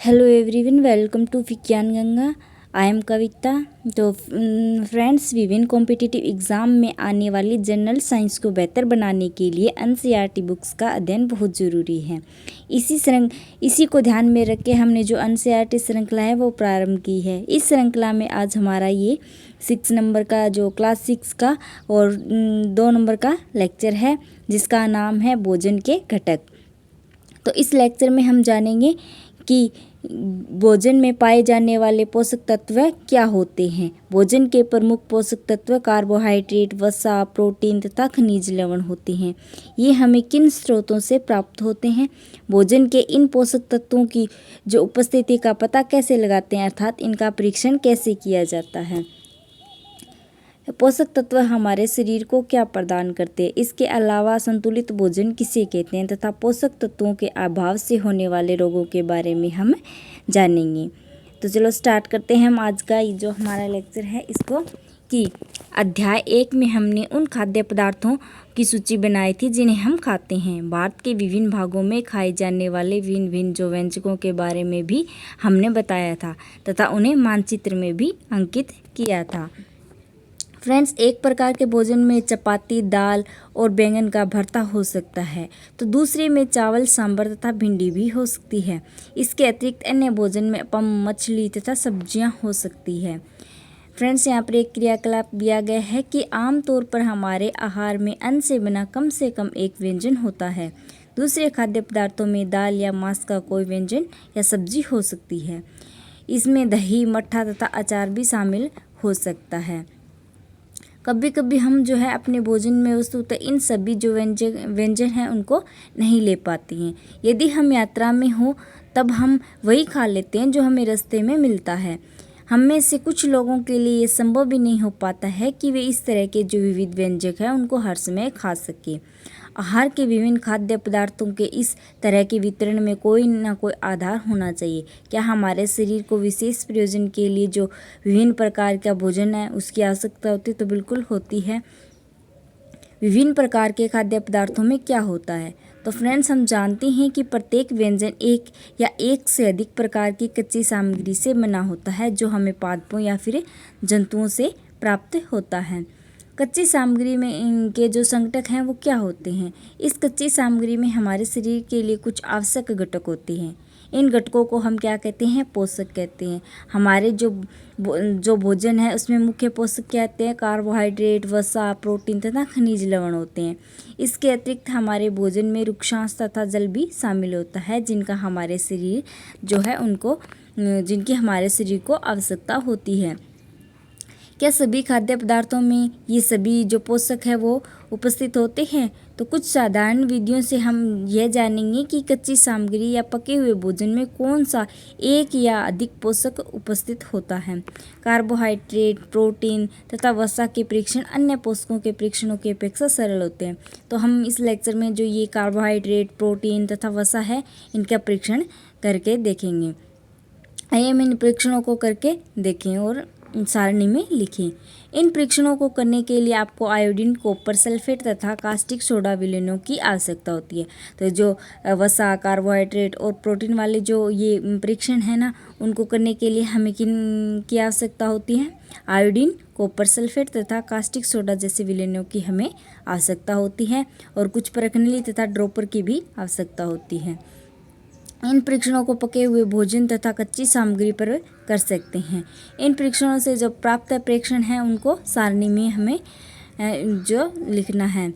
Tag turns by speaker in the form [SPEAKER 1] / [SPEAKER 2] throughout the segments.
[SPEAKER 1] Hello everyone, welcome to विज्ञान Ganga. I am कविता। तो friends, विभिन्न कॉम्पिटिटिव एग्ज़ाम में आने वाली जनरल साइंस को बेहतर बनाने के लिए एनसीईआरटी बुक्स का अध्ययन बहुत ज़रूरी है। इसी को ध्यान में रख के हमने जो एनसीईआरटी श्रृंखला है वो प्रारंभ की है। इस श्रृंखला में आज हमारा ये 6 नंबर का जो क्लास 6 का और 2 नंबर का लेक्चर है, जिसका नाम है भोजन के घटक। तो इस लेक्चर में हम जानेंगे कि भोजन में पाए जाने वाले पोषक तत्व क्या होते हैं। भोजन के प्रमुख पोषक तत्व कार्बोहाइड्रेट, वसा, प्रोटीन तथा खनिज लवण होते हैं। ये हमें किन स्रोतों से प्राप्त होते हैं? भोजन के इन पोषक तत्वों की जो उपस्थिति का पता कैसे लगाते हैं, अर्थात इनका परीक्षण कैसे किया जाता है। पोषक तत्व हमारे शरीर को क्या प्रदान करते हैं? इसके अलावा संतुलित भोजन किसे कहते हैं तथा पोषक तत्वों के अभाव से होने वाले रोगों के बारे में हम जानेंगे। तो चलो स्टार्ट करते हैं हम आज का जो हमारा लेक्चर है इसको। कि अध्याय 1 में हमने उन खाद्य पदार्थों की सूची बनाई थी जिन्हें हम खाते हैं। भारत के विभिन्न भागों में खाए जाने वाले भिन्न भिन्न जो व्यंजकों के बारे में भी हमने बताया था तथा उन्हें मानचित्र में भी अंकित किया था। फ्रेंड्स, एक प्रकार के भोजन में चपाती, दाल और बैंगन का भरता हो सकता है, तो दूसरे में चावल, सांभर तथा भिंडी भी हो सकती है। इसके अतिरिक्त अन्य भोजन में मछली तथा सब्जियां हो सकती है। फ्रेंड्स, यहाँ पर एक क्रियाकलाप दिया गया है कि आमतौर पर हमारे आहार में अन्न से बना कम से कम एक व्यंजन होता है। दूसरे खाद्य पदार्थों में दाल या मांस का कोई व्यंजन या सब्जी हो सकती है। इसमें दही, मट्ठा तथा अचार भी शामिल हो सकता है। कभी कभी हम जो है अपने भोजन में वस्तुतः इन सभी जो व्यंजन हैं उनको नहीं ले पाते हैं। यदि हम यात्रा में हो तब हम वही खा लेते हैं जो हमें रास्ते में मिलता है। हम में से कुछ लोगों के लिए ये संभव भी नहीं हो पाता है कि वे इस तरह के जो विविध व्यंजक हैं उनको हर समय खा सके। आहार के विभिन्न खाद्य पदार्थों के इस तरह के वितरण में कोई ना कोई आधार होना चाहिए। क्या हमारे शरीर को विशेष प्रयोजन के लिए जो विभिन्न प्रकार का भोजन है उसकी आवश्यकता होती है? तो बिल्कुल होती है। विभिन्न प्रकार के खाद्य पदार्थों में क्या होता है? तो फ्रेंड्स, हम जानते हैं कि प्रत्येक व्यंजन एक या एक से अधिक प्रकार की कच्ची सामग्री से बना होता है जो हमें पादपों या फिर जंतुओं से प्राप्त होता है। कच्ची सामग्री में इनके जो संघटक हैं वो क्या होते हैं? इस कच्ची सामग्री में हमारे शरीर के लिए कुछ आवश्यक घटक होते हैं। इन घटकों को हम क्या कहते हैं? पोषक कहते हैं। हमारे जो भोजन है उसमें मुख्य पोषक क्या होते हैं? कार्बोहाइड्रेट, वसा, प्रोटीन तथा खनिज लवण होते हैं। इसके अतिरिक्त हमारे भोजन में रुक्षांश तथा जल भी शामिल होता है जिनकी हमारे शरीर को आवश्यकता होती है। क्या सभी खाद्य पदार्थों में ये सभी जो पोषक है वो उपस्थित होते हैं? तो कुछ साधारण विधियों से हम यह जानेंगे कि कच्ची सामग्री या पके हुए भोजन में कौन सा एक या अधिक पोषक उपस्थित होता है। कार्बोहाइड्रेट, प्रोटीन तथा वसा के परीक्षण अन्य पोषकों के परीक्षणों की अपेक्षा सरल होते हैं। तो हम इस लेक्चर में जो ये कार्बोहाइड्रेट, प्रोटीन तथा वसा है इनका परीक्षण करके देखेंगे। आइए हम इन परीक्षणों को करके देखें और सारणी में लिखें। इन परीक्षणों को करने के लिए आपको आयोडीन, कॉपर सल्फेट तथा कास्टिक सोडा विलयनों की आवश्यकता होती है। तो जो वसा, कार्बोहाइड्रेट और प्रोटीन वाले जो ये परीक्षण है ना, उनको करने के लिए हमें किन की आवश्यकता होती है? आयोडीन, कॉपर सल्फेट तथा कास्टिक सोडा जैसे विलयनों की हमें आवश्यकता होती है और कुछ परखनली तथा ड्रॉपर की भी आवश्यकता होती है। इन परीक्षणों को पके हुए भोजन तथा कच्ची सामग्री पर कर सकते हैं। इन परीक्षणों से जो प्राप्त प्रेक्षण है उनको सारणी में हमें जो लिखना है।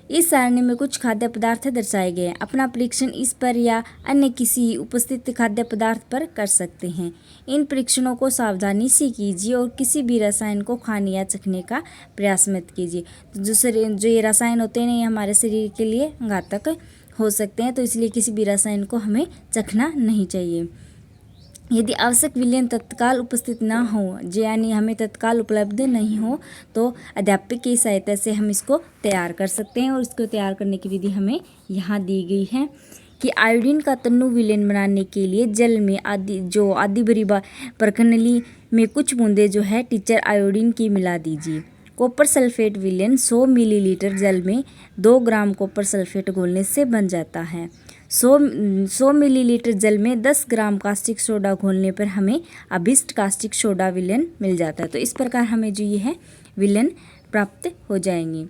[SPEAKER 1] इस सारणी में कुछ खाद्य पदार्थ दर्शाए गए हैं। अपना परीक्षण इस पर या अन्य किसी उपस्थित खाद्य पदार्थ पर कर सकते हैं। इन परीक्षणों को सावधानी से कीजिए और किसी भी रसायन को खाने या चखने का प्रयास मत कीजिए। जो ये रसायन होते हैं ये हमारे शरीर के लिए घातक हो सकते हैं, तो इसलिए किसी भी रसायन को हमें चखना नहीं चाहिए। यदि आवश्यक विलयन तत्काल उपस्थित ना हो, यानी हमें तत्काल उपलब्ध नहीं हो, तो अध्यापक की सहायता से हम इसको तैयार कर सकते हैं और इसको तैयार करने की विधि हमें यहाँ दी गई है कि आयोडीन का तन्नु विलयन बनाने के लिए जल में आधी भरी परखनली में कुछ बूंदे जो है टीचर आयोडीन की मिला दीजिए। कॉपर सल्फेट विलयन 100 मिलीलीटर जल में 2 ग्राम कॉपर सल्फेट घोलने से बन जाता है। 100 मिलीलीटर जल में 10 ग्राम कास्टिक सोडा घोलने पर हमें अभिष्ट कास्टिक सोडा विलयन मिल जाता है। तो इस प्रकार हमें जो ये है विलयन प्राप्त हो जाएंगे।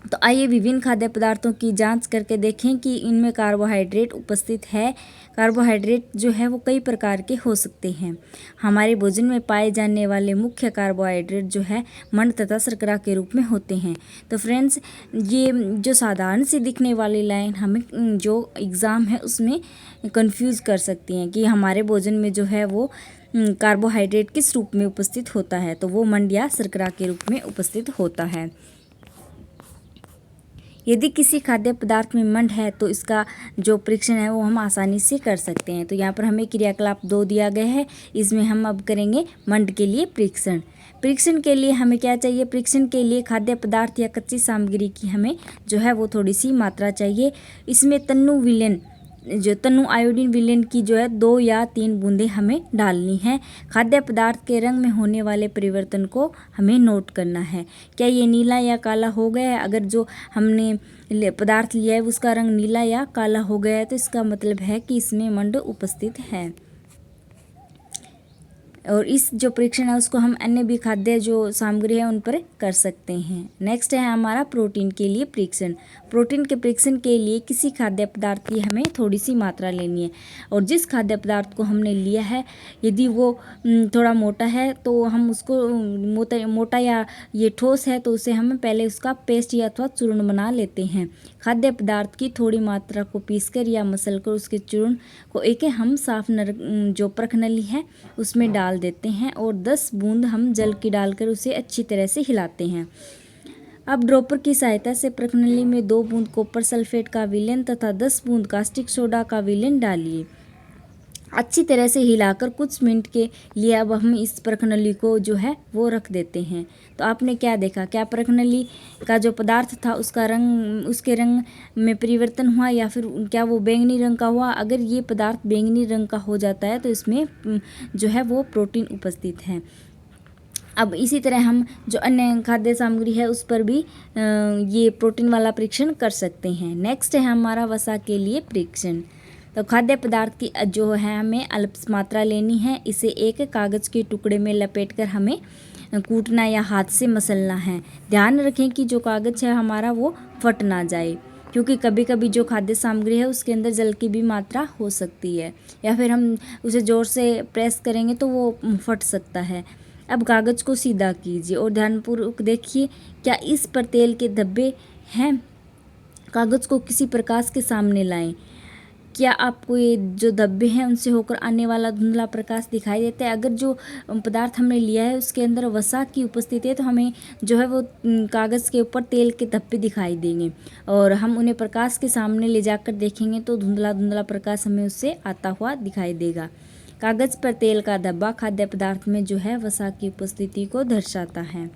[SPEAKER 1] तो आइए विभिन्न खाद्य पदार्थों की जांच करके देखें कि इनमें कार्बोहाइड्रेट उपस्थित है। कार्बोहाइड्रेट जो है वो कई प्रकार के हो सकते हैं। हमारे भोजन में पाए जाने वाले मुख्य कार्बोहाइड्रेट जो है मंड तथा शर्करा के रूप में होते हैं। तो फ्रेंड्स, ये जो साधारण सी दिखने वाली लाइन हमें जो एग्ज़ाम है उसमें कंफ्यूज कर सकती हैं कि हमारे भोजन में जो है वो कार्बोहाइड्रेट किस रूप में उपस्थित होता है। तो वो मंड या शर्करा के रूप में उपस्थित होता है। यदि किसी खाद्य पदार्थ में मंड है तो इसका जो परीक्षण है वो हम आसानी से कर सकते हैं। तो यहाँ पर हमें क्रियाकलाप 2 दिया गया है, इसमें हम अब करेंगे मंड के लिए परीक्षण। परीक्षण के लिए हमें क्या चाहिए? परीक्षण के लिए खाद्य पदार्थ या कच्ची सामग्री की हमें जो है वो थोड़ी सी मात्रा चाहिए। इसमें तन्नु विलयन जो तन्नु आयोडीन विलयन की जो है 2 या 3 बूंदें हमें डालनी है। खाद्य पदार्थ के रंग में होने वाले परिवर्तन को हमें नोट करना है। क्या ये नीला या काला हो गया है? अगर जो हमने पदार्थ लिया है उसका रंग नीला या काला हो गया है तो इसका मतलब है कि इसमें मंड उपस्थित है। और इस जो परीक्षण है उसको हम अन्य भी खाद्य जो सामग्री है उन पर कर सकते हैं। नेक्स्ट है हमारा प्रोटीन के लिए परीक्षण। प्रोटीन के परीक्षण के लिए किसी खाद्य पदार्थ की हमें थोड़ी सी मात्रा लेनी है और जिस खाद्य पदार्थ को हमने लिया है यदि वो थोड़ा मोटा है तो हम उसको मोटा या ये ठोस है तो उसे हम पहले उसका पेस्ट या अथवा चूर्ण बना लेते हैं। खाद्य पदार्थ की थोड़ी मात्रा को पीसकर या मसलकर उसके चूर्ण को एक हम साफ जो प्रखनली है उसमें डाल देते हैं और 10 बूंद हम जल की डालकर उसे अच्छी तरह से हिलाते हैं। अब ड्रॉपर की सहायता से प्रखनली में 2 बूंद कॉपर सल्फेट का विलयन तथा 10 बूंद कास्टिक सोडा का विलयन डालिए। अच्छी तरह से हिलाकर कुछ मिनट के लिए अब हम इस प्रखनली को जो है वो रख देते हैं। तो आपने क्या देखा? क्या प्रखनली का जो पदार्थ था उसका रंग उसके रंग में परिवर्तन हुआ या फिर क्या वो बैंगनी रंग का हुआ? अगर ये पदार्थ बैंगनी रंग का हो जाता है तो इसमें जो है वो प्रोटीन उपस्थित है। अब इसी तरह हम जो अन्य खाद्य सामग्री है उस पर भी ये प्रोटीन वाला परीक्षण कर सकते हैं। नेक्स्ट है हमारा वसा के लिए परीक्षण। तो खाद्य पदार्थ की जो है हमें अल्प मात्रा लेनी है। इसे एक कागज़ के टुकड़े में लपेटकर हमें कूटना या हाथ से मसलना है। ध्यान रखें कि जो कागज़ है हमारा वो फट ना जाए, क्योंकि कभी कभी जो खाद्य सामग्री है उसके अंदर जल की भी मात्रा हो सकती है या फिर हम उसे ज़ोर से प्रेस करेंगे तो वो फट सकता है। अब कागज़ को सीधा कीजिए और ध्यानपूर्वक देखिए क्या इस पर तेल के धब्बे हैं। कागज़ को किसी प्रकाश के सामने लाएं। क्या आपको ये जो धब्बे हैं उनसे होकर आने वाला धुंधला प्रकाश दिखाई देता है? अगर जो पदार्थ हमने लिया है उसके अंदर वसा की उपस्थिति है तो हमें जो है वो कागज़ के ऊपर तेल के धब्बे दिखाई देंगे और हम उन्हें प्रकाश के सामने ले जाकर देखेंगे तो धुंधला धुंधला प्रकाश हमें उससे आता हुआ दिखाई देगा। कागज़ पर तेल का धब्बा खाद्य पदार्थ में जो है वसा की उपस्थिति को दर्शाता है।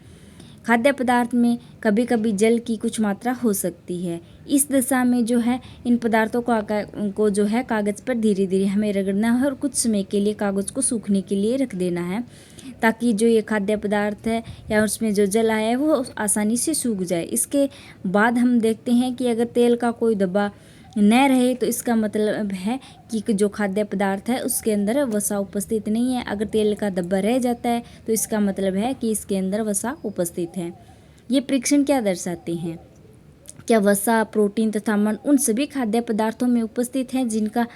[SPEAKER 1] खाद्य पदार्थ में कभी कभी जल की कुछ मात्रा हो सकती है। इस दशा में जो है इन पदार्थों को जो है कागज़ पर धीरे धीरे हमें रगड़ना है और कुछ समय के लिए कागज़ को सूखने के लिए रख देना है ताकि जो ये खाद्य पदार्थ है या उसमें जो जल आया है वो आसानी से सूख जाए। इसके बाद हम देखते हैं कि अगर तेल का कोई धब्बा न रहे तो इसका मतलब है कि जो खाद्य पदार्थ है उसके अंदर वसा उपस्थित नहीं है। अगर तेल का धब्बा रह जाता है तो इसका मतलब है कि इसके अंदर वसा उपस्थित है। ये परीक्षण क्या दर्शाते हैं? क्या वसा, प्रोटीन तथा मंड उन सभी खाद्य पदार्थों में उपस्थित है जिनका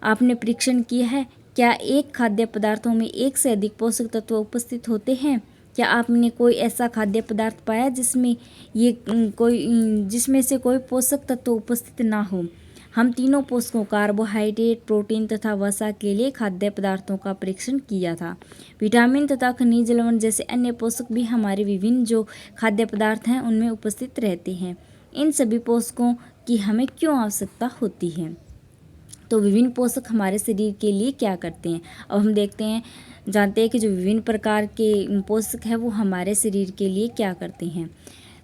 [SPEAKER 1] आपने परीक्षण किया है? क्या एक खाद्य पदार्थों में एक से अधिक पोषक तत्व उपस्थित होते हैं? क्या आपने कोई ऐसा खाद्य पदार्थ पाया जिसमें से कोई पोषक तत्व उपस्थित ना हो? हम तीनों पोषकों कार्बोहाइड्रेट, प्रोटीन तथा वसा के लिए खाद्य पदार्थों का परीक्षण किया था। विटामिन तथा खनिज लवण जैसे अन्य पोषक भी हमारे विभिन्न जो खाद्य पदार्थ हैं उनमें उपस्थित रहते हैं। इन सभी पोषकों की हमें क्यों आवश्यकता होती है? तो विभिन्न पोषक हमारे शरीर के लिए क्या करते हैं? अब हम जानते हैं कि जो विभिन्न प्रकार के पोषक है वो हमारे शरीर के लिए क्या करते हैं।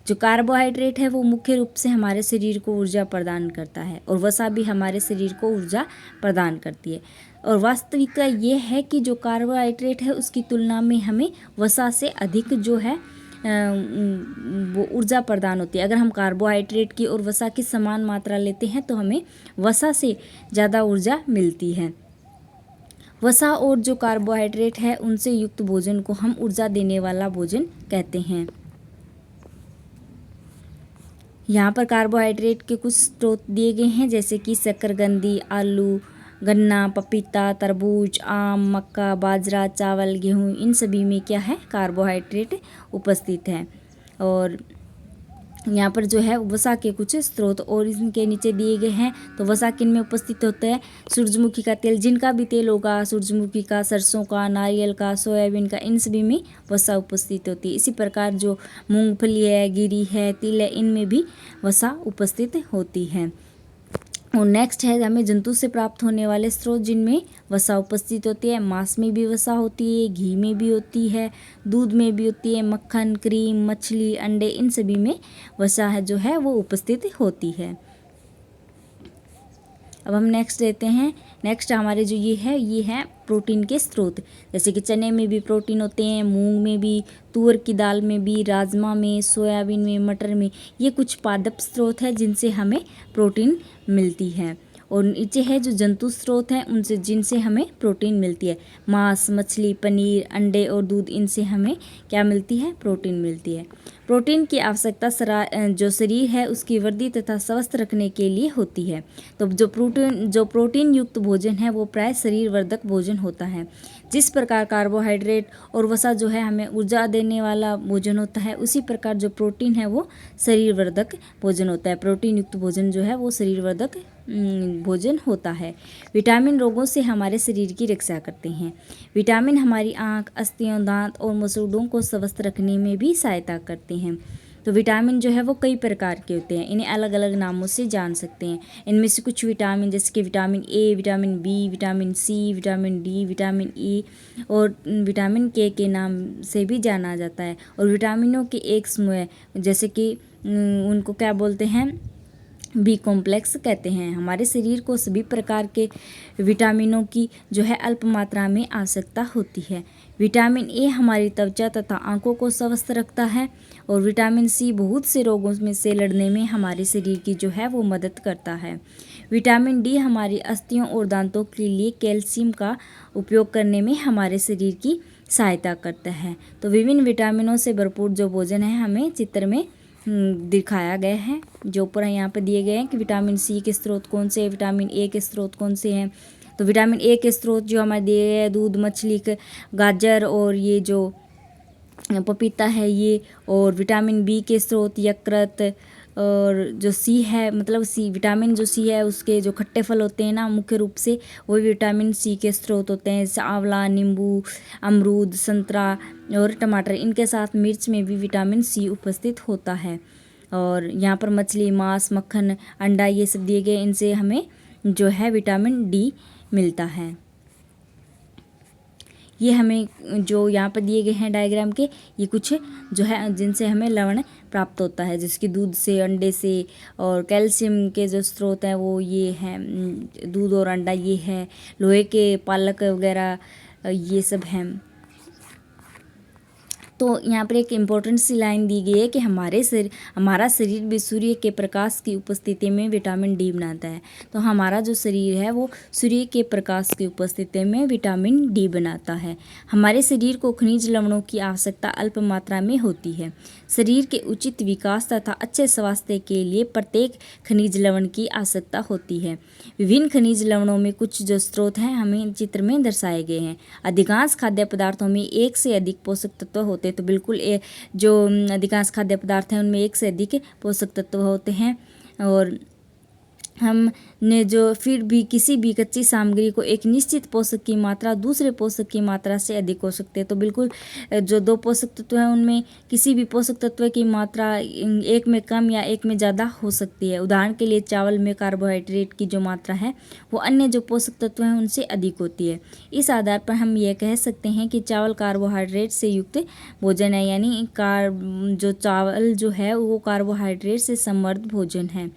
[SPEAKER 1] जो कार्बोहाइड्रेट है वो मुख्य रूप से हमारे शरीर को ऊर्जा प्रदान करता है और वसा भी हमारे शरीर को ऊर्जा प्रदान करती है। और वास्तविकता ये है कि जो कार्बोहाइड्रेट है उसकी तुलना में हमें वसा से अधिक जो है वो ऊर्जा प्रदान होती है। अगर हम कार्बोहाइड्रेट की और वसा की समान मात्रा लेते हैं तो हमें वसा से ज़्यादा ऊर्जा मिलती है। वसा और जो कार्बोहाइड्रेट है उनसे युक्त भोजन को हम ऊर्जा देने वाला भोजन कहते हैं। यहाँ पर कार्बोहाइड्रेट के कुछ स्रोत दिए गए हैं, जैसे कि शकरकंदी, आलू, गन्ना, पपीता, तरबूज, आम, मक्का, बाजरा, चावल, गेहूँ, इन सभी में क्या है, कार्बोहाइड्रेट उपस्थित है। और यहाँ पर जो है वसा के कुछ स्रोत और इनके नीचे दिए गए हैं। तो वसा किन में उपस्थित होता है, सूरजमुखी का तेल, जिनका भी तेल होगा, सूरजमुखी का, सरसों का, नारियल का, सोयाबीन का, इन सभी में वसा उपस्थित होती है। इसी प्रकार जो मूंगफली है, गिरी है, तिल है, इनमें भी वसा उपस्थित होती है। और नेक्स्ट है हमें जंतु से प्राप्त होने वाले स्रोत जिनमें वसा उपस्थित होती है। मांस में भी वसा होती है, घी में भी होती है, दूध में भी होती है, मक्खन, क्रीम, मछली, अंडे, इन सभी में वसा है जो है वो उपस्थित होती है। अब हम नेक्स्ट लेते हैं। नेक्स्ट हमारे जो ये है प्रोटीन के स्रोत, जैसे कि चने में भी प्रोटीन होते हैं, मूंग में भी, तुअर की दाल में भी, राजमा में, सोयाबीन में, मटर में, ये कुछ पादप स्रोत है जिनसे हमें प्रोटीन मिलती है। और नीचे है जो जंतु स्रोत हैं उनसे जिनसे हमें प्रोटीन मिलती है। मांस, मछली, पनीर, अंडे और दूध, इनसे हमें क्या मिलती है, प्रोटीन मिलती है। प्रोटीन की आवश्यकता जो शरीर है उसकी वृद्धि तथा स्वस्थ रखने के लिए होती है। तो जो प्रोटीन युक्त भोजन है वो प्राय शरीर वर्धक भोजन होता है। जिस प्रकार कार्बोहाइड्रेट और वसा जो है हमें ऊर्जा देने वाला भोजन होता है, उसी प्रकार जो प्रोटीन है वो शरीर वर्धक भोजन होता है। प्रोटीन युक्त भोजन जो है वो शरीर वर्धक भोजन होता है। विटामिन रोगों से हमारे शरीर की रक्षा करते हैं। विटामिन हमारी आँख, अस्थियों, दांत और मसूड़ों को स्वस्थ रखने में भी सहायता करते हैं। तो विटामिन जो है वो कई प्रकार के होते हैं, इन्हें अलग अलग नामों से जान सकते हैं। इनमें से कुछ विटामिन जैसे कि vitamin A, vitamin B, vitamin C, vitamin D, vitamin E और विटामिन के नाम से भी जाना जाता है। और विटामिनों के एक समूह है, जैसे कि उनको क्या बोलते हैं, बी कॉम्प्लेक्स कहते हैं। हमारे शरीर को सभी प्रकार के विटामिनों की जो है अल्प मात्रा में आवश्यकता होती है। विटामिन ए हमारी त्वचा तथा आंखों को स्वस्थ रखता है और विटामिन सी बहुत से रोगों में से लड़ने में हमारे शरीर की जो है वो मदद करता है। विटामिन डी हमारी अस्थियों और दांतों के लिए कैल्शियम का उपयोग करने में हमारे शरीर की सहायता करता है। तो विभिन्न विटामिनों से भरपूर जो भोजन है हमें चित्र में दिखाया गया है, जो ऊपर यहाँ पे दिए गए हैं कि विटामिन सी के स्रोत कौन से हैं, विटामिन ए के स्रोत कौन से हैं। तो विटामिन ए के स्रोत जो हमारे दिए गए हैं, दूध, मछली, गाजर और ये जो पपीता है ये। और विटामिन बी के स्रोत यकृत, और जो सी है मतलब सी विटामिन जो सी है उसके जो खट्टे फल होते हैं ना, मुख्य रूप से वो विटामिन सी के स्रोत होते हैं, जैसे आंवला, नींबू, अमरूद, संतरा और टमाटर। इनके साथ मिर्च में भी विटामिन सी उपस्थित होता है। और यहाँ पर मछली, मांस, मक्खन, अंडा, ये सब दिए गए, इनसे हमें जो है विटामिन डी मिलता है। ये हमें जो यहाँ पर दिए गए हैं डायग्राम के, ये कुछ जो है जिनसे हमें लवण प्राप्त होता है, जिसकी दूध से, अंडे से। और कैल्शियम के जो स्रोत हैं वो ये हैं, दूध और अंडा ये है। लोहे के पालक वगैरह ये सब हैं। तो यहाँ पर एक इम्पोर्टेंट सी लाइन दी गई है कि हमारा शरीर भी सूर्य के प्रकाश की उपस्थिति में विटामिन डी बनाता है। तो हमारा जो शरीर है वो सूर्य के प्रकाश की उपस्थिति में विटामिन डी बनाता है। हमारे शरीर को खनिज लवणों की आवश्यकता अल्प मात्रा में होती है। शरीर के उचित विकास तथा अच्छे स्वास्थ्य के लिए प्रत्येक खनिज लवण की आवश्यकता होती है। विभिन्न खनिज लवणों में कुछ जो स्रोत हैं हमें चित्र में दर्शाए गए हैं। अधिकांश खाद्य पदार्थों में एक से अधिक पोषक तत्व होते हैं। तो बिल्कुल जो अधिकांश खाद्य पदार्थ हैं उनमें एक से अधिक पोषक तत्व होते हैं। और हमने जो फिर भी किसी भी कच्ची सामग्री को एक निश्चित पोषक की मात्रा दूसरे पोषक की मात्रा से अधिक हो सकती है। तो बिल्कुल जो दो पोषक तत्व हैं उनमें किसी भी पोषक तत्व की मात्रा एक में कम या एक में ज़्यादा हो सकती है। उदाहरण के लिए चावल में कार्बोहाइड्रेट की जो मात्रा है वो अन्य जो पोषक तत्व हैं उनसे अधिक होती है। इस आधार पर हम यह कह सकते हैं कि चावल कार्बोहाइड्रेट से युक्त भोजन है, यानी जो चावल जो है वो कार्बोहाइड्रेट से समृद्ध भोजन है।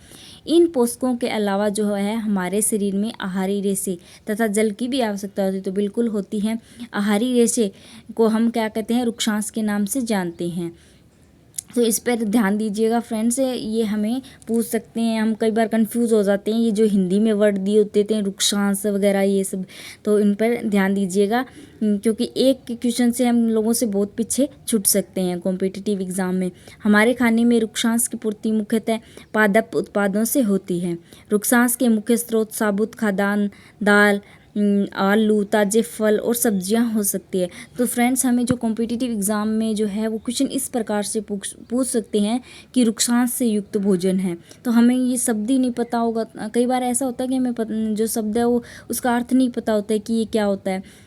[SPEAKER 1] इन पोषकों के अलावा जो है हमारे शरीर में आहारी रेशे तथा जल की भी आवश्यकता होती है। तो बिल्कुल होती है। आहारी रेशे को हम क्या कहते हैं, रुक्षांश के नाम से जानते हैं। तो इस पर ध्यान दीजिएगा फ्रेंड्स। ये हमें पूछ सकते हैं, हम कई बार कंफ्यूज हो जाते हैं, ये जो हिंदी में वर्ड दिए होते थे रुक्षांश वगैरह ये सब, तो इन पर ध्यान दीजिएगा, क्योंकि एक क्वेश्चन से हम लोगों से बहुत पीछे छूट सकते हैं कॉम्पिटिटिव एग्जाम में। हमारे खाने में रुक्षांश की पूर्ति मुख्यतः पादप उत्पादों से होती है। रुक्षांश के मुख्य स्रोत साबुत खाद्यान्न, दाल, आलू, ताजे फल और सब्जियां हो सकती है। तो फ्रेंड्स हमें जो कॉम्पिटिटिव एग्ज़ाम में जो है वो क्वेश्चन इस प्रकार से पूछ सकते हैं कि रुक्षांश से युक्त भोजन है, तो हमें ये शब्द ही नहीं पता होगा। कई बार ऐसा होता है कि हमें जो शब्द है वो उसका अर्थ नहीं पता होता है कि ये क्या होता है,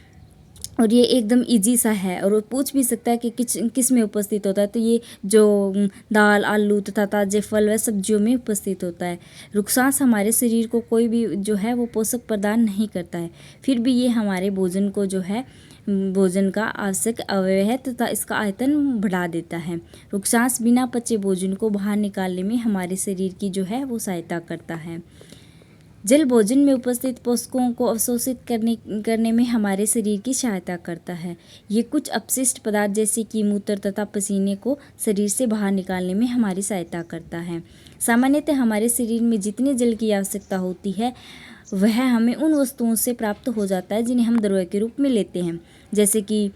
[SPEAKER 1] और ये एकदम इजी सा है, और वो पूछ भी सकता है कि किस में उपस्थित होता है। तो ये जो दाल, आलू तथा ताजे फल व सब्जियों में उपस्थित होता है। रुक्षांश हमारे शरीर को कोई भी जो है वो पोषक प्रदान नहीं करता है, फिर भी ये हमारे भोजन को जो है भोजन का आवश्यक अवयव है तथा इसका आयतन बढ़ा देता है। रुक्षांश बिना पचे भोजन को बाहर निकालने में हमारे शरीर की जो है वो सहायता करता है। जल भोजन में उपस्थित पोषकों को अवशोषित करने में हमारे शरीर की सहायता करता है। ये कुछ अपशिष्ट पदार्थ जैसे कि मूत्र तथा पसीने को शरीर से बाहर निकालने में हमारी सहायता करता है। सामान्यतः हमारे शरीर में जितने जल की आवश्यकता होती है वह हमें उन वस्तुओं से प्राप्त हो जाता है जिन्हें हम दवाई के रूप में लेते हैं, जैसे कि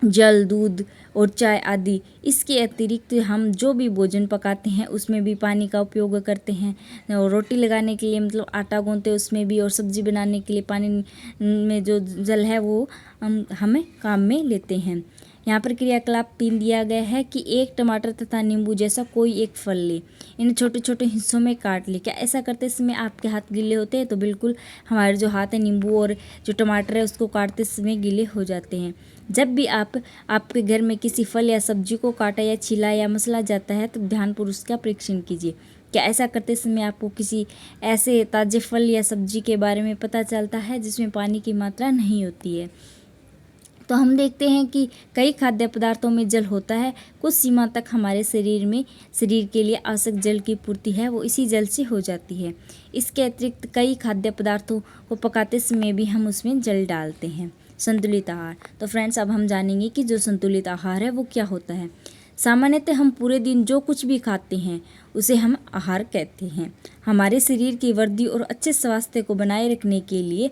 [SPEAKER 1] जल, दूध और चाय आदि। इसके अतिरिक्त हम जो भी भोजन पकाते हैं उसमें भी पानी का उपयोग करते हैं, और रोटी लगाने के लिए मतलब आटा गूंथते उसमें भी, और सब्जी बनाने के लिए पानी में जो जल है वो हमें काम में लेते हैं। यहाँ पर क्रियाकलाप 3 दिया गया है कि एक टमाटर तथा नींबू जैसा कोई एक फल ले, इन्हें छोटे छोटे हिस्सों में काट ले। क्या ऐसा करते समय आपके हाथ गीले होते हैं? तो बिल्कुल हमारे जो हाथ है नींबू और जो टमाटर है उसको काटते समय गीले हो जाते हैं। जब भी आपके घर में किसी फल या सब्जी को काटा या छिला या मसला जाता है तो ध्यानपूर्वक उसका परीक्षण कीजिए। क्या ऐसा करते समय आपको किसी ऐसे ताजे फल या सब्जी के बारे में पता चलता है जिसमें पानी की मात्रा नहीं होती है? तो हम देखते हैं कि कई खाद्य पदार्थों में जल होता है। कुछ सीमा तक हमारे शरीर के लिए आवश्यक जल की पूर्ति है वो इसी जल से हो जाती है। इसके अतिरिक्त कई खाद्य पदार्थों को पकाते समय भी हम उसमें जल डालते हैं। संतुलित आहार। तो फ्रेंड्स अब हम जानेंगे कि जो संतुलित आहार है वो क्या होता है। सामान्यतः हम पूरे दिन जो कुछ भी खाते हैं उसे हम आहार कहते हैं। हमारे शरीर की वृद्धि और अच्छे स्वास्थ्य को बनाए रखने के लिए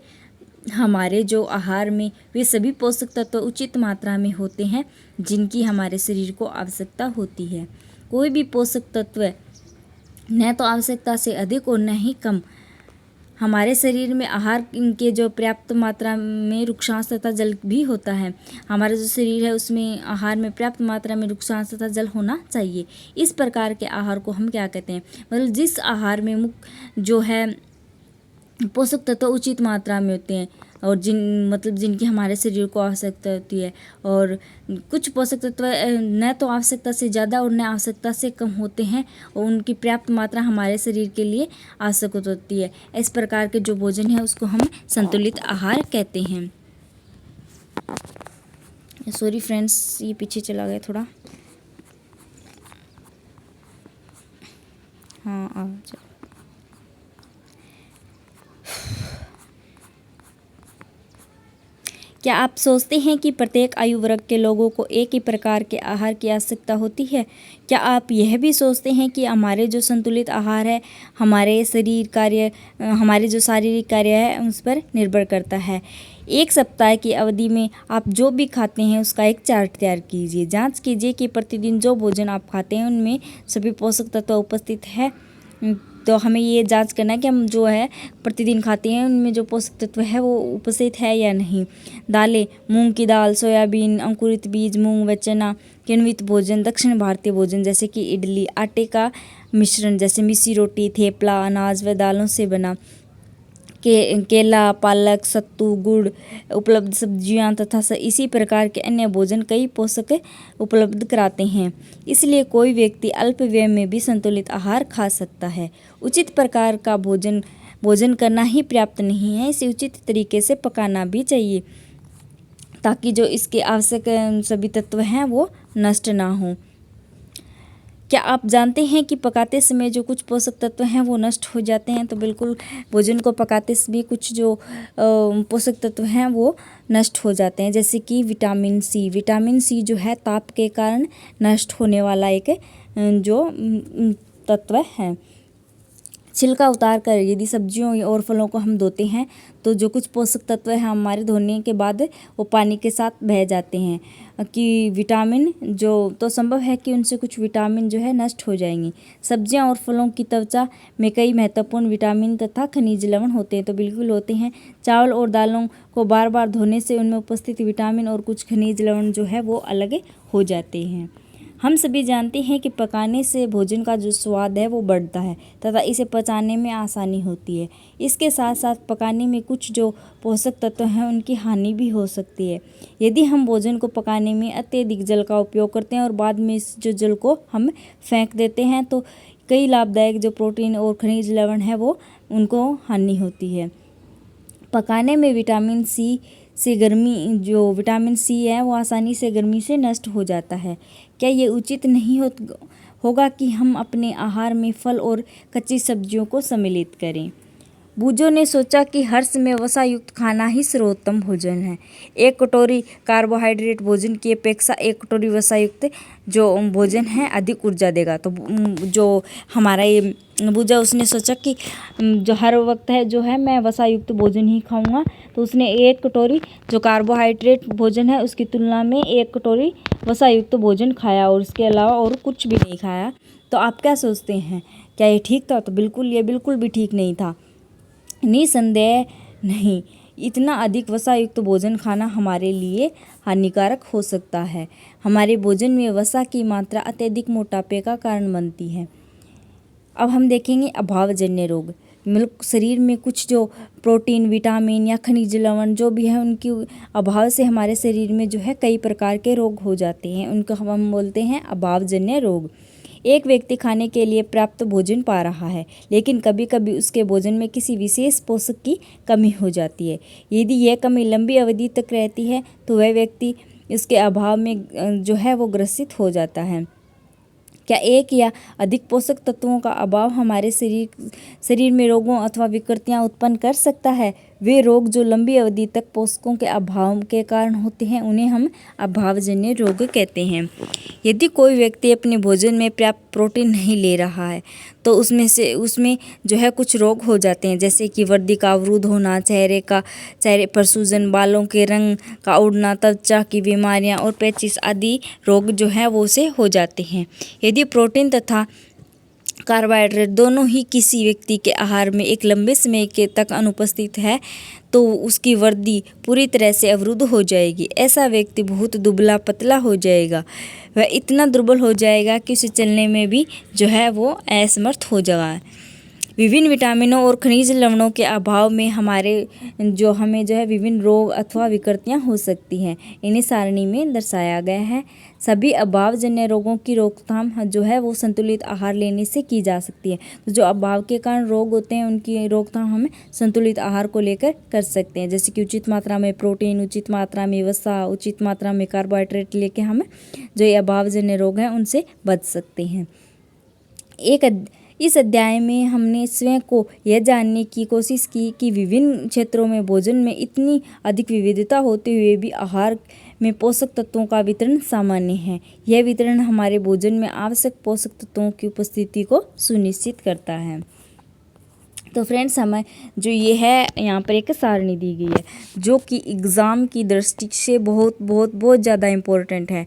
[SPEAKER 1] हमारे जो आहार में वे सभी पोषक तत्व उचित मात्रा में होते हैं जिनकी हमारे शरीर को आवश्यकता होती है। कोई भी पोषक तत्व न तो आवश्यकता से अधिक और न ही कम। हमारे शरीर में आहार के जो पर्याप्त मात्रा में रुक्षांश तथा जल भी होता है। हमारा जो शरीर है उसमें आहार में पर्याप्त मात्रा में रुक्षांश तथा जल होना चाहिए। इस प्रकार के आहार को हम क्या कहते हैं? मतलब जिस आहार में मुख्य जो है पोषक तत्व उचित मात्रा में होते हैं और जिनकी हमारे शरीर को आवश्यकता होती है, और कुछ पोषक तत्व न तो आवश्यकता से ज़्यादा और न आवश्यकता से कम होते हैं और उनकी पर्याप्त मात्रा हमारे शरीर के लिए आवश्यक होती है। इस प्रकार के जो भोजन है उसको हम संतुलित आहार कहते हैं। सॉरी फ्रेंड्स, ये पीछे चला गया थोड़ा। हाँ चलो। क्या आप सोचते हैं कि प्रत्येक आयु वर्ग के लोगों को एक ही प्रकार के आहार की आवश्यकता होती है? क्या आप यह भी सोचते हैं कि हमारे जो संतुलित आहार है हमारे जो शारीरिक कार्य है उस पर निर्भर करता है? एक सप्ताह की अवधि में आप जो भी खाते हैं उसका एक चार्ट तैयार कीजिए। जांच कीजिए कि प्रतिदिन जो भोजन आप खाते हैं उनमें सभी पोषक तत्व उपस्थित है। तो हमें ये जांच करना है कि हम जो है प्रतिदिन खाते हैं उनमें जो पोषक तत्व है वो उपस्थित है या नहीं। दालें, मूंग की दाल, सोयाबीन, अंकुरित बीज, मूंग व चना, किण्वित भोजन, दक्षिण भारतीय भोजन जैसे कि इडली, आटे का मिश्रण जैसे मिस्सी रोटी, थेपला, अनाज व दालों से बना, केला, पालक, सत्तू, गुड़, उपलब्ध सब्जियां तथा इसी प्रकार के अन्य भोजन कई पोषक उपलब्ध कराते हैं। इसलिए कोई व्यक्ति अल्प व्यय में भी संतुलित आहार खा सकता है। उचित प्रकार का भोजन करना ही पर्याप्त नहीं है, इसे उचित तरीके से पकाना भी चाहिए ताकि जो इसके आवश्यक सभी तत्व हैं वो नष्ट ना हो। क्या आप जानते हैं कि पकाते समय जो कुछ पोषक तत्व हैं वो नष्ट हो जाते हैं? तो बिल्कुल भोजन को पकाते समय कुछ जो पोषक तत्व हैं वो नष्ट हो जाते हैं, जैसे कि विटामिन सी। विटामिन सी जो है ताप के कारण नष्ट होने वाला एक जो तत्व है। छिलका उतार कर यदि सब्जियों और फलों को हम धोते हैं तो जो कुछ पोषक तत्व हैं हमारे धोने के बाद वो पानी के साथ बह जाते हैं कि विटामिन जो तो संभव है कि उनसे कुछ विटामिन जो है नष्ट हो जाएंगी। सब्जियां और फलों की त्वचा में कई महत्वपूर्ण विटामिन तथा खनिज लवण होते हैं, तो बिल्कुल होते हैं। चावल और दालों को बार बार धोने से उनमें उपस्थित विटामिन और कुछ खनिज लवण जो है वो अलग हो जाते हैं। हम सभी जानते हैं कि पकाने से भोजन का जो स्वाद है वो बढ़ता है तथा इसे पचाने में आसानी होती है। इसके साथ साथ पकाने में कुछ जो पोषक तत्व हैं उनकी हानि भी हो सकती है। यदि हम भोजन को पकाने में अत्यधिक जल का उपयोग करते हैं और बाद में इस जो जल को हम फेंक देते हैं तो कई लाभदायक जो प्रोटीन और खनिज लवण है वो उनको हानि होती है। पकाने में विटामिन सी से विटामिन सी है वो आसानी से गर्मी से नष्ट हो जाता है। क्या ये उचित नहीं होगा कि हम अपने आहार में फल और कच्ची सब्जियों को सम्मिलित करें? बूजो ने सोचा कि हर्ष में वसा युक्त खाना ही सर्वोत्तम भोजन है। एक कटोरी कार्बोहाइड्रेट भोजन की अपेक्षा एक कटोरी वसा युक्त जो भोजन है अधिक ऊर्जा देगा। तो जो हमारा ये बूजा उसने सोचा कि जो हर वक्त है जो है मैं वसा युक्त भोजन ही खाऊंगा, तो उसने एक कटोरी जो कार्बोहाइड्रेट भोजन है उसकी तुलना में एक कटोरी वसा युक्त भोजन खाया और उसके अलावा और कुछ भी नहीं खाया। तो आप क्या सोचते हैं, क्या ये ठीक था? तो ये बिल्कुल भी ठीक नहीं था। निसंदेह नहीं, इतना अधिक वसा युक्त भोजन खाना हमारे लिए हानिकारक हो सकता है। हमारे भोजन में वसा की मात्रा अत्यधिक मोटापे का कारण बनती है। अब हम देखेंगे अभावजन्य रोग। मतलब शरीर में कुछ जो प्रोटीन, विटामिन या खनिज लवण जो भी है उनकी अभाव से हमारे शरीर में जो है कई प्रकार के रोग हो जाते हैं, उनको हम बोलते हैं अभावजन्य रोग। एक व्यक्ति खाने के लिए पर्याप्त भोजन पा रहा है, लेकिन कभी कभी उसके भोजन में किसी विशेष पोषक की कमी हो जाती है। यदि यह कमी लंबी अवधि तक रहती है तो वह व्यक्ति इसके अभाव में जो है वो ग्रसित हो जाता है। क्या एक या अधिक पोषक तत्वों का अभाव हमारे शरीर में रोगों अथवा विकृतियां उत्पन्न कर सकता है? वे रोग जो लंबी अवधि तक पोषकों के अभाव के कारण होते हैं उन्हें हम अभावजन्य रोग कहते हैं। यदि कोई व्यक्ति अपने भोजन में पर्याप्त प्रोटीन नहीं ले रहा है तो उसमें जो है कुछ रोग हो जाते हैं, जैसे कि वृद्धि का अवरुद्ध होना, चेहरे पर सूजन, बालों के रंग का उड़ना, त्वचा की बीमारियां और पेचिश आदि रोग जो है वो से हो जाते हैं। यदि प्रोटीन तथा कार्बोहाइड्रेट दोनों ही किसी व्यक्ति के आहार में एक लंबे समय के तक अनुपस्थित है तो उसकी वृद्धि पूरी तरह से अवरुद्ध हो जाएगी। ऐसा व्यक्ति बहुत दुबला पतला हो जाएगा। वह इतना दुर्बल हो जाएगा कि उसे चलने में भी जो है वो असमर्थ हो जाएगा। विभिन्न विटामिनों और खनिज लवणों के अभाव में हमें जो है विभिन्न रोग अथवा विकृतियां हो सकती हैं। इन्हें सारणी में दर्शाया गया है। सभी अभावजन्य रोगों की रोकथाम जो है वो संतुलित आहार लेने से की जा सकती है। तो जो अभाव के कारण रोग होते हैं उनकी रोकथाम हम संतुलित आहार को लेकर कर सकते हैं, जैसे कि उचित मात्रा में प्रोटीन, उचित मात्रा में वसा, उचित मात्रा में कार्बोहाइड्रेट लेके हम जो ये अभावजन्य रोग हैं उनसे बच सकते हैं। इस अध्याय में हमने स्वयं को यह जानने की कोशिश की कि विभिन्न क्षेत्रों में भोजन में इतनी अधिक विविधता होते हुए भी आहार में पोषक तत्वों का वितरण सामान्य है। यह वितरण हमारे भोजन में आवश्यक पोषक तत्वों की उपस्थिति को सुनिश्चित करता है। तो फ्रेंड्स, हमें जो ये है यहाँ पर एक सारणी दी गई है जो कि एग्ज़ाम की दृष्टि से बहुत ज़्यादा इम्पोर्टेंट है।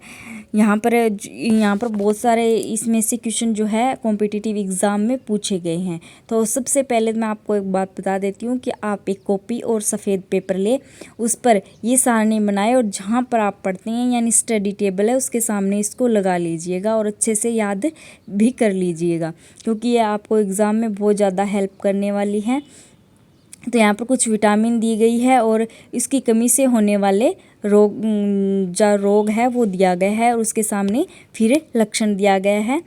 [SPEAKER 1] यहाँ पर बहुत सारे इसमें से क्वेश्चन जो है कॉम्पिटिटिव एग्ज़ाम में पूछे गए हैं। तो सबसे पहले मैं आपको एक बात बता देती हूँ कि आप एक कॉपी और सफ़ेद पेपर ले, उस पर ये सारणी बनाए और जहाँ पर आप पढ़ते हैं यानी स्टडी टेबल है उसके सामने इसको लगा लीजिएगा और अच्छे से याद भी कर लीजिएगा, क्योंकि ये आपको एग्ज़ाम में बहुत ज़्यादा हेल्प करने वाली है। तो यहाँ पर कुछ विटामिन दी गई है और इसकी कमी से होने वाले रोग है वो दिया गया है और उसके सामने फिर लक्षण दिया गया है।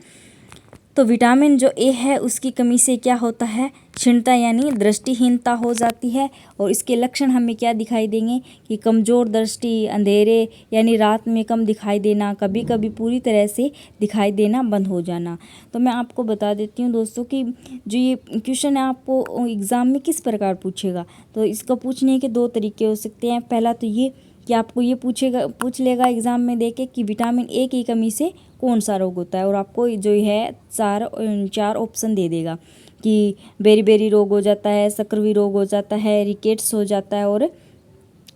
[SPEAKER 1] तो विटामिन जो ए है उसकी कमी से क्या होता है, क्षीणता यानी दृष्टिहीनता हो जाती है। और इसके लक्षण हमें क्या दिखाई देंगे कि कमज़ोर दृष्टि, अंधेरे यानी रात में कम दिखाई देना, कभी कभी पूरी तरह से दिखाई देना बंद हो जाना। तो मैं आपको बता देती हूँ दोस्तों कि जो ये क्वेश्चन है आपको एग्ज़ाम में किस प्रकार पूछेगा। तो इसको पूछने के दो तरीके हो सकते हैं। पहला तो ये कि आपको ये पूछ लेगा एग्ज़ाम में देके कि विटामिन ए की कमी से कौन सा रोग होता है, और आपको जो है चार ऑप्शन दे देगा कि बेरी रोग हो जाता है, सक्रिय रोग हो जाता है, रिकेट्स हो जाता है और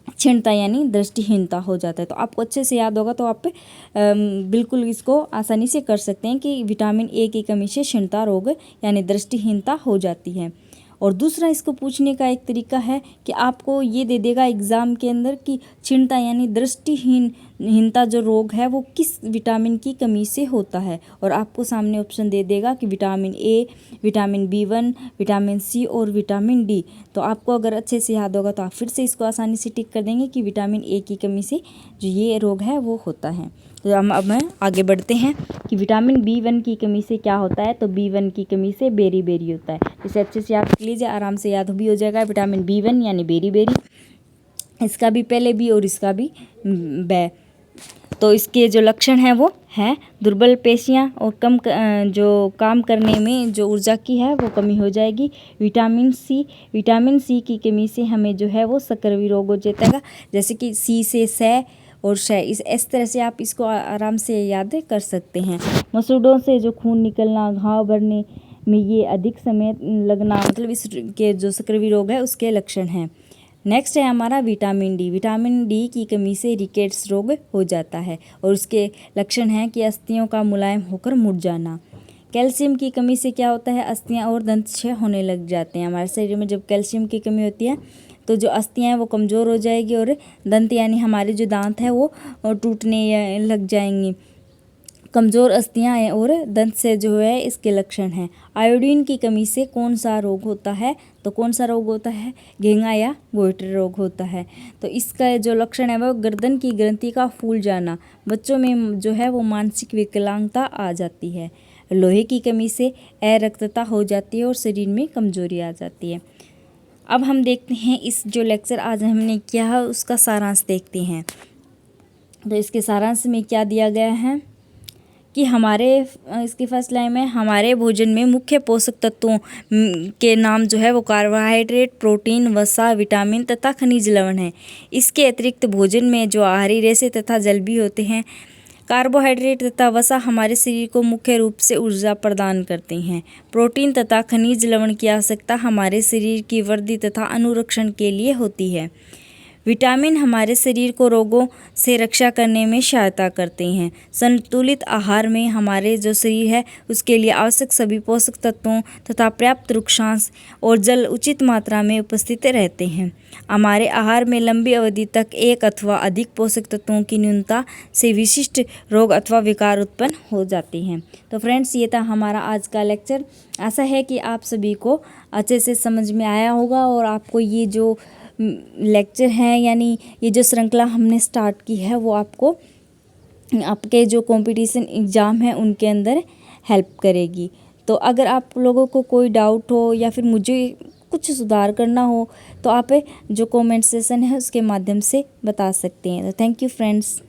[SPEAKER 1] क्षीणता यानी दृष्टिहीनता हो जाता है। तो आपको अच्छे से याद होगा तो आप बिल्कुल इसको आसानी से कर सकते हैं कि विटामिन ए की कमी से क्षीणता रोग यानी दृष्टिहीनता हो जाती है। और दूसरा इसको पूछने का एक तरीका है कि आपको ये दे देगा एग्ज़ाम के अंदर कि क्षीणता यानी दृष्टिहीनता जो रोग है वो किस विटामिन की कमी से होता है, और आपको सामने ऑप्शन दे देगा कि vitamin A, vitamin B1, vitamin C और विटामिन डी। तो आपको अगर अच्छे से याद होगा तो आप फिर से इसको आसानी से टिक कर देंगे कि विटामिन ए की कमी से जो ये रोग है वो होता है। तो अब आगे बढ़ते हैं कि विटामिन B1 की कमी से क्या होता है। तो B1 की कमी से बेरी होता है। इसे अच्छे से याद कर लीजिए, आराम से याद भी हो जाएगा। विटामिन B1 यानी बेरी, इसका भी पहले बी और इसका भी बै। तो इसके जो लक्षण हैं वो है दुर्बल पेशियां और जो काम करने में जो ऊर्जा की है वो कमी हो जाएगी। विटामिन सी की कमी से हमें जो है वो सक्रिय रोग हो जाएगा, जैसे कि सी से सै और शय। इस तरह से आप इसको आराम से याद कर सकते हैं। मसूड़ों से जो खून निकलना, घाव भरने में ये अधिक समय लगना, मतलब इसके जो सक्रिय रोग है उसके लक्षण हैं। नेक्स्ट है हमारा विटामिन डी की कमी से रिकेट्स रोग हो जाता है और उसके लक्षण हैं कि अस्थियों का मुलायम होकर मुड़ जाना। कैल्शियम की कमी से क्या होता है, अस्थियां और दंत क्षय होने लग जाते हैं। हमारे शरीर में जब कैल्शियम की कमी होती है तो जो अस्थियां हैं वो कमज़ोर हो जाएगी और दंत यानी हमारे जो दांत हैं वो टूटने लग जाएंगी। कमज़ोर अस्थियां हैं और दंत से जो है इसके लक्षण हैं। आयोडीन की कमी से कौन सा रोग होता है, तो कौन सा रोग होता है, घेंगा या गोइटर रोग होता है। तो इसका जो लक्षण है वो गर्दन की ग्रंथि का फूल जाना, बच्चों में जो है वो मानसिक विकलांगता आ जाती है। लोहे की कमी से अरक्तता हो जाती है और शरीर में कमजोरी आ जाती है। अब हम देखते हैं इस जो लेक्चर आज हमने किया है उसका सारांश देखते हैं। तो इसके सारांश में क्या दिया गया है कि इसकी फर्स्ट लाइन में हमारे भोजन में मुख्य पोषक तत्वों के नाम जो है वो कार्बोहाइड्रेट, प्रोटीन, वसा, विटामिन तथा खनिज लवण है। इसके अतिरिक्त भोजन में जो आहारी रेशे तथा जल भी होते हैं। कार्बोहाइड्रेट तथा वसा हमारे शरीर को मुख्य रूप से ऊर्जा प्रदान करते हैं। प्रोटीन तथा खनिज लवण की आवश्यकता हमारे शरीर की वृद्धि तथा अनुरक्षण के लिए होती है। विटामिन हमारे शरीर को रोगों से रक्षा करने में सहायता करते हैं। संतुलित आहार में हमारे जो शरीर है उसके लिए आवश्यक सभी पोषक तत्वों तथा पर्याप्त रुक्षांश और जल उचित मात्रा में उपस्थित रहते हैं। हमारे आहार में लंबी अवधि तक एक अथवा अधिक पोषक तत्वों की न्यूनता से विशिष्ट रोग अथवा विकार उत्पन्न हो जाते हैं। तो फ्रेंड्स, ये था हमारा आज का लेक्चर। आशा है कि आप सभी को अच्छे से समझ में आया होगा और आपको ये जो लेक्चर हैं यानी ये जो श्रृंखला हमने स्टार्ट की है वो आपको आपके जो कंपटीशन एग्ज़ाम है उनके अंदर हेल्प करेगी। तो अगर आप लोगों को कोई डाउट हो या फिर मुझे कुछ सुधार करना हो तो आप जो कमेंट सेशन है उसके माध्यम से बता सकते हैं। तो थैंक यू फ्रेंड्स।